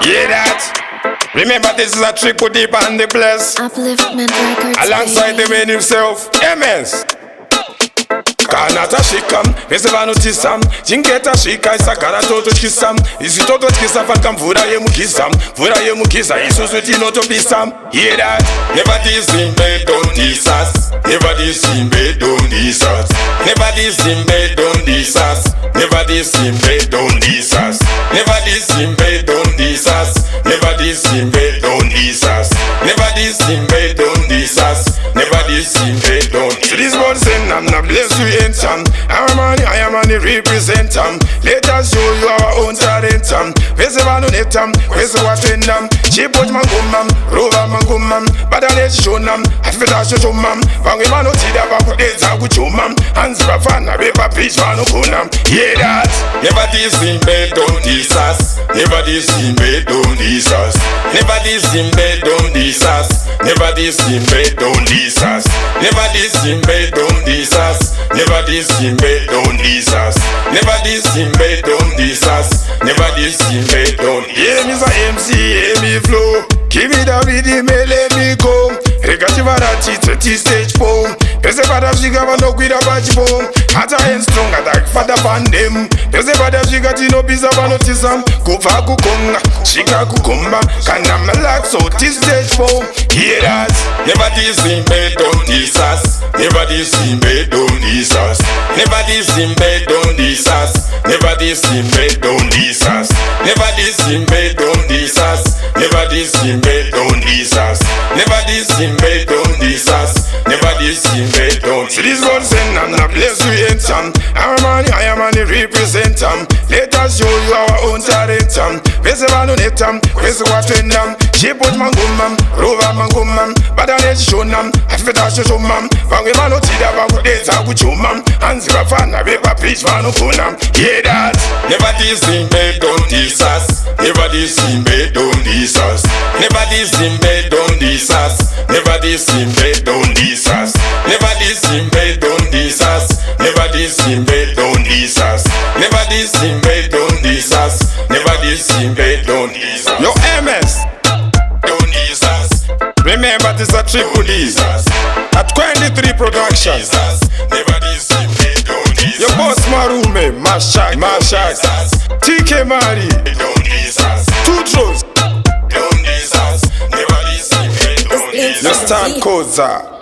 Hear that? Remember this is a triple deep and the bless. Upliftment Records. Alongside the man himself, MS. Kanata shikam, veseva notisam, jingeta shika isakara toto chisam, isitoto chisa fankam vura ye mukisa, isusu tinoto pisam. Hear that? Never this Zimbe, don't diss us. Never this Zimbe, don't diss us. Never this Zimbe, don't diss us. Never this Zimbe, don't diss us. Never this Zimbe, don't diss us. Never this Zimbe, don't diss us. Never this Zimbe, don't diss us. Never this Zimbe, don't. To this one saying I'm not blessed to enter. I am money represent them. Let us show you our own talent. Veseva no netam, veseva tendam. Chipot mangumam, rova mangumam. Badale shonam, afeta shoshomam. Vangi mano tida bakudeza kuchumam. Hands bafana beba preach mano kunam. Hear that? Never this Zimbe, don't diss us. Never this Zimbe, don't diss us. Never this Zimbe, don't diss us. Never this Zimbe, don't diss us. Never this Zimbe, don't diss us. Never this Zimbe, don't diss us. Never this Zimbe, don't diss us. Never this Zimbe, don't. Yeah, Mr. MC, hear me flow. Give me the rhythm, let me go. Regativa rati, 30 stage boom. Pese bada shiga vano kwida bachi boom. Hata and strong attack fada pandem. Pese bada shiga tino pisa vano tisam. Kufa kukonga, shiga kukumba. Kana malak so 30 stage boom. Hear that? Never this Zimbe, don't diss us. Never this Zimbe, don't diss us. Never this Zimbe, don't diss us. Never this Zimbe, don't diss us. Never this Zimbe, don't diss us. Never this Zimbe, don't diss us. Never this Zimbe, don't diss us. Never this Zimbe, don't. To this one saying I'm not blessed to enter. I am money represent them. Let us show you our own talent. Veseva no netam, veseva tendam. Chipot mangumam, rova mangumam. Badale shonam, afeta shoshomam. Vangi mano tida bakudeza kuchumam. Hands bafana beba preach mano kunam. Hear that? Never this Zimbe, don't diss us. Never this Zimbe, don't diss us. Never this Zimbe, don't diss us. Never this Zimbe, don't diss us. Never this Zimbe, don't diss us. Never this Zimbe, don't diss us. Never this Zimbe, don't diss us. Never this Zimbe, don't diss us. Yo, MS, don't diss us. Remember this is a triple D at 23 Productions. Never this Zimbe, don't diss us. Your boss Marume, Mashak, TK Mari, don't diss us. Two Throws, don't diss us. Never this Zimbe, don't diss us. Your stand Koza.